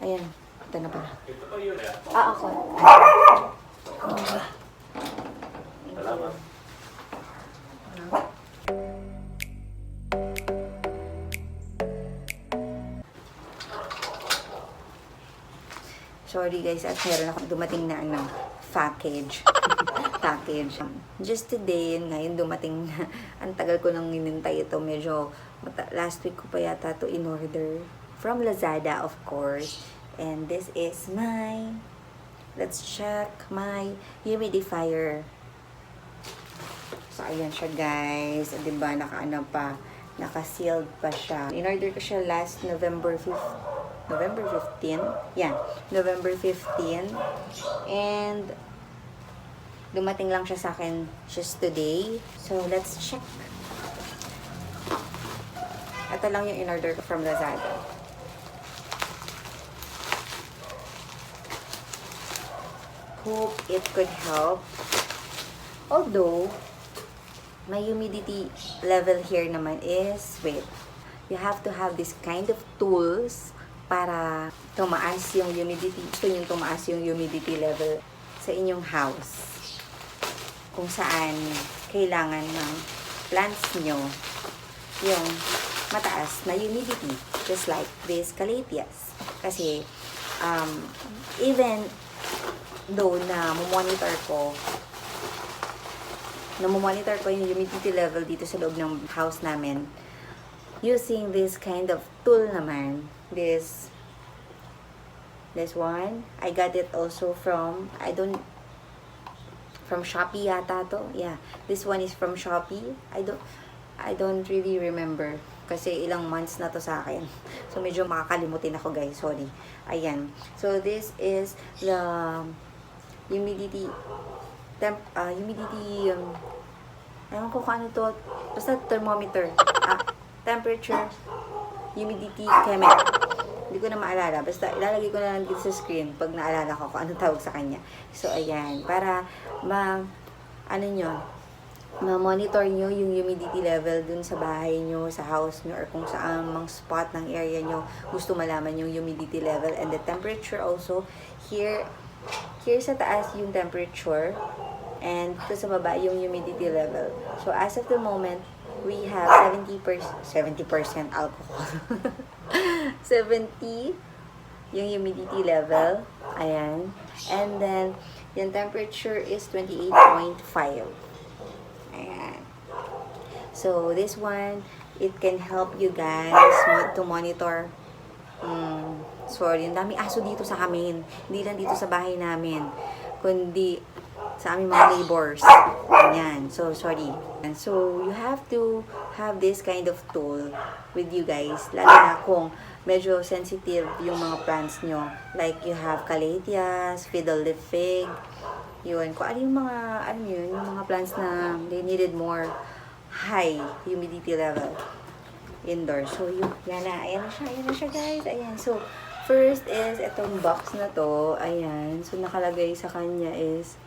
Ayan. Ito na pala. Ito pa yun eh. Ako. Salamat. Sorry guys, at meron ako dumating na package. Package. Just today, ngayon dumating na. Ang tagal ko nang inintay ito. Medyo, last week ko pa yata ito in order. From Lazada, of course. And this is my, let's check my humidifier. So, ayan siya guys. Diba, naka-ano pa, naka-sealed pa siya. In-order ko siya last November 15. Yeah, November 15. And, dumating lang siya sa akin just today. So, let's check. Ito lang yung in-order ko from Lazada. Hope it could help. Although, my humidity level here naman is, wait, you have to have this kind of tools para tumaas yung humidity. Gusto nyo tumaas yung humidity level sa inyong house. Kung saan kailangan ng plants nyo yung mataas na humidity. Just like these calatheas. Kasi, even though na monitor ko yung humidity level dito sa loob ng house namin, using this kind of tool naman, this one, I got it also from, from Shopee yata to. Yeah, this one is from Shopee. I don't really remember kasi ilang months na to sa akin. So medyo makakalimutin ako guys, sorry. Ayan. So this is the humidity ewan ko kung ano to, basta thermometer, temperature, humidity, chemical. Hindi ko na maalala, basta ilalagay ko na lang dito sa screen pag naalala ko kung ano tawag sa kanya. So ayan, para ma-monitor nyo yung humidity level dun sa bahay nyo, sa house nyo, or kung saan mang spot ng area nyo gusto malaman yung humidity level and the temperature also. Here sa taas yung temperature and dito sa baba yung humidity level. So as of the moment, we have 70% alcohol. 70 yung humidity level. Ayan. And then yung temperature is 28.5. Ayan. So this one, it can help you guys to monitor. Sorry, ang daming aso dito sa amin. Hindi lang dito sa bahay namin, kundi sa aming mga neighbors. Ayan. So, sorry. And so, you have to have this kind of tool with you guys. Lalo na kung medyo sensitive yung mga plants nyo. Like, you have calatheas, fiddle leaf fig. Yun. Kung ano yung mga, yung mga plants na they needed more high humidity level indoors. So, yan na siya guys. Ayan. So, first is itong box na to. Ayan. So, nakalagay sa kanya is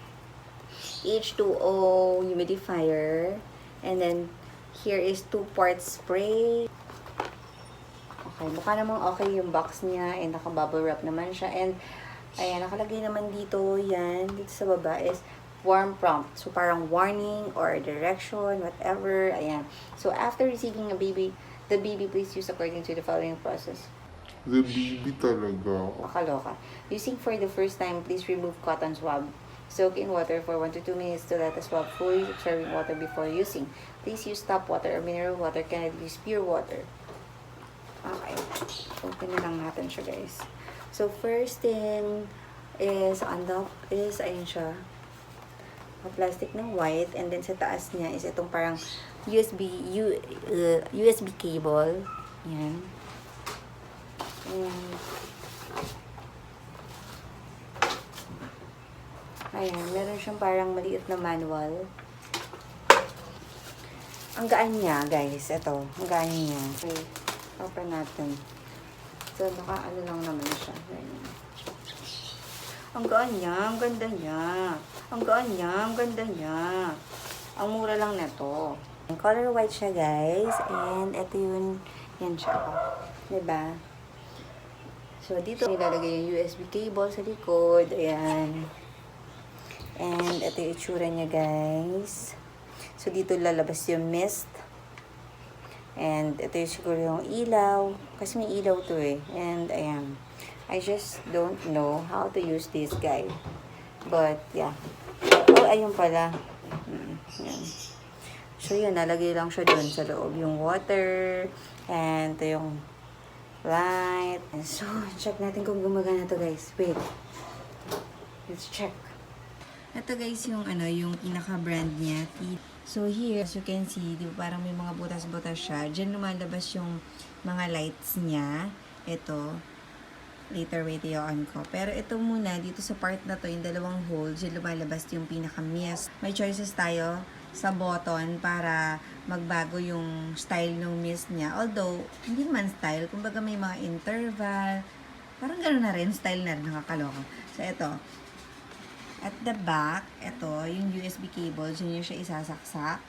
H2O humidifier. And then, here is 2-part spray. Okay. Mukha namang okay yung box niya. And naka-bubble wrap naman siya. And, ayan. Nakalagay naman dito. Yan. Dito sa baba is warm prompt. So, parang warning or direction, whatever. Ayan. So, after receiving the baby, please use according to the following process. The baby talaga. Makaloka. Using for the first time, please remove cotton swab. Soak in water for 1 to 2 minutes to let the swab fully absorbing water before using. Please use tap water or mineral water. Cannot use pure water. Okay. Open na lang natin siya, guys. So, first thing is, ayun siya. Plastic ng white. And then, sa taas niya is itong parang USB cable. Yan. Ayan, meron siyang parang maliit na manual. Ang gaan niya, guys. Ito, ang gaan niya. Okay, open natin. So, naka-ano lang naman siya. Ayan. Ang gaan niya, ang ganda niya. Ang gaan niya, ang ganda niya. Ang mura lang nito. Color white siya, guys. And ito yun, yan siya. Diba? So, dito nilalagay yung USB cable sa likod. Ayan. And, ito yung itsura niya, guys. So, dito lalabas yung mist. And, ito yung siguro yung ilaw. Kasi may ilaw to eh. And, ayan. I just don't know how to use this guy. But, yeah. Oh, ayun pala. Yan. So, yun. Nalagay lang siya dun sa loob. Yung water. And, ito yung light. And so, check natin kung gumagana to, guys. Wait. Let's check. Ito, guys, yung yung pinaka-brand niya. So, here, as you can see, di ba, parang may mga butas-butas siya. Diyan lumalabas yung mga lights niya. Ito. Later, wait, i-on ko. Pero ito muna, dito sa part na to, yung dalawang holes, yung lumalabas yung pinaka-mist. May choices tayo sa button para magbago yung style ng mist niya. Although, hindi man style. Kumbaga may mga interval. Parang gano'n na rin. Style na rin. Nakakaloka. So, ito. At the back, ito, yung USB cable. Yun yung siya isasaksak.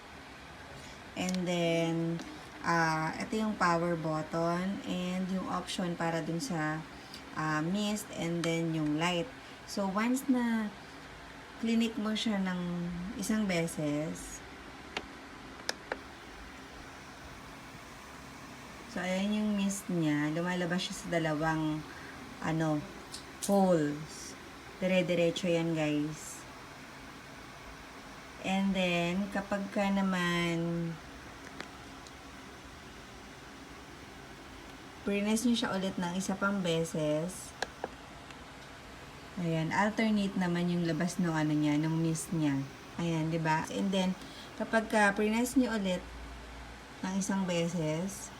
And then, ito yung power button. And yung option para dun sa mist. And then, yung light. So, once na clinic mo siya ng isang beses, so, ayan yung mist niya. Lumalabas siya sa dalawang holes. Dire-diretso yan, guys. And then, kapag ka naman press nyo siya ulit ng isa pang beses, ayan, alternate naman yung labas ng niya, ng mist niya. Ayan, di ba? And then, kapag ka press nyo ulit ng isang beses,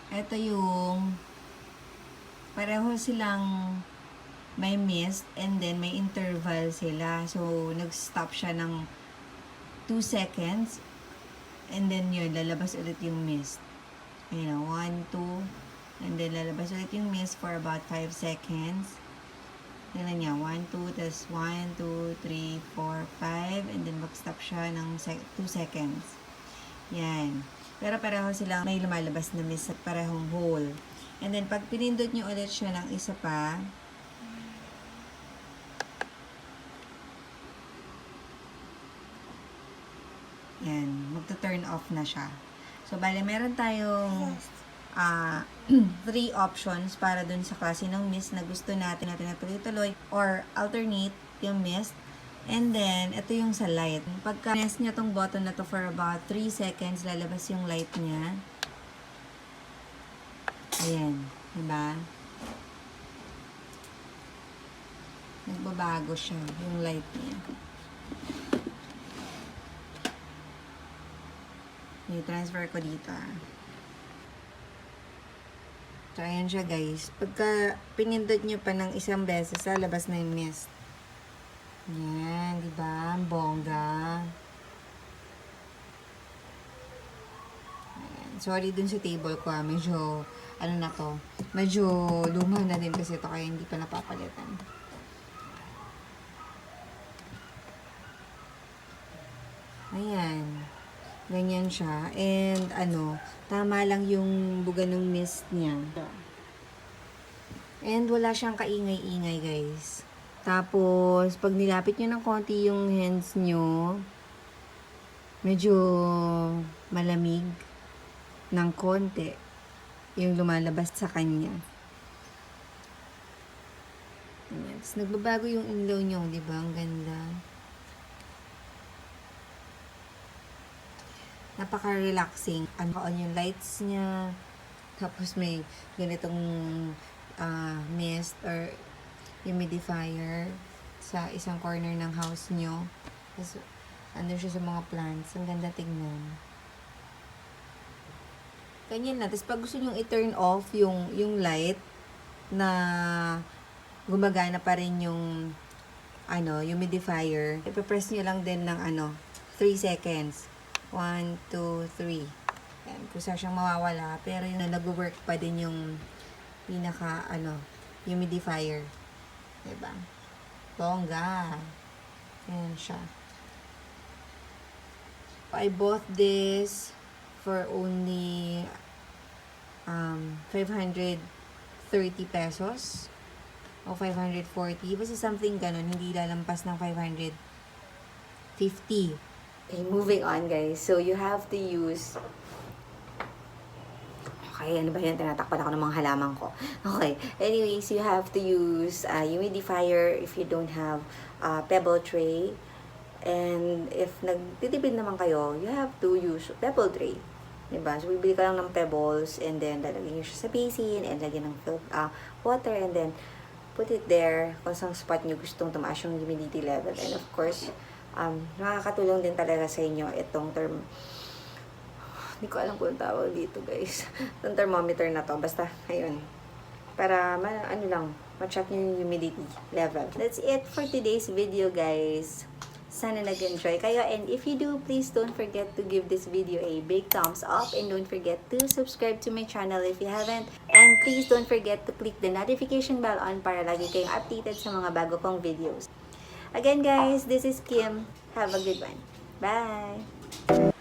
ito yung pareho silang may mist and then may interval sila. So, nag-stop siya ng 2 seconds and then yun, lalabas ulit yung mist. Ayan, 1, 2 and then lalabas ulit yung mist for about 5 seconds. Tingnan niya, 1, 2, tas 1, 2, 3, 4, 5 and then mag-stop siya ng 2 seconds. Yan. Pero pareho silang may lumalabas na mist at parehong hole. And then, pag pinindot nyo ulit siya ng isa pa, yan, magta-turn off na siya. So, bale, meron tayong 3 options para dun sa klase ng mist na gusto natin na tuloy-tuloy or alternate yung mist. And then, ito yung sa light. Pagka press nyo tong button na to for about 3 seconds, lalabas yung light niya. Ayan. Diba? Nagbabago siya, yung light niya. I-transfer ko dito. So, ayan siya, guys. Pagka pinindot nyo pa ng isang beses, lalabas na yung mist. Yan, diba? Bongga. Ayan. Sorry dun sa table ko, medyo, na to, medyo luma na din kasi ito, kaya hindi pa napapalitan. Ayan. Ganyan siya. And, tama lang yung buga ng mist niya. And, wala siyang kaingay-ingay, guys. Tapos, pag nilapit nyo ng konti yung hands nyo, medyo malamig ng konti yung lumalabas sa kanya. Ayan. Tapos, nagbabago yung ilaw nyo, di ba? Ang ganda. Napaka-relaxing. On yung lights niya. Tapos, may ganitong mist or humidifier sa isang corner ng house nyo. Tapos, andun siya sa mga plants. Ang ganda tingnan. Ganyan na. Tapos, pag gusto nyo i-turn off yung light na gumagana pa rin yung humidifier, ipapress nyo lang din ng 3 seconds. 1, 2, 3. Yan. Kusa siyang mawawala. Pero yung nag-work pa din yung pinaka, humidifier. Diba? Bongga. Yan siya. I bought this for only 530 pesos o 540. Basta something ganun, hindi lalampas ng 550. Okay, moving on guys. So, you have to use... Okay, ano ba yan? Tinatakpan ako ng mga halaman ko. Okay, anyways, you have to use a humidifier if you don't have a pebble tray. And if nagtitipid naman kayo, you have to use pebble tray. Diba? So, bibili ka lang ng pebbles and then lalagyan nyo siya sa basin and lagyan ng water and then put it there kung saan spot nyo gustong tumaas yung humidity level. And of course, nakakatulong din talaga sa inyo itong term. Hindi ko alam kung tawag dito, guys. Itong thermometer na to. Basta, ayun. Para, ma-check nyo yung humidity level. That's it for today's video, guys. Sana nag-enjoy kayo. And if you do, please don't forget to give this video a big thumbs up. And don't forget to subscribe to my channel if you haven't. And please don't forget to click the notification bell on para lagi kayong updated sa mga bago kong videos. Again, guys, this is Kim. Have a good one. Bye!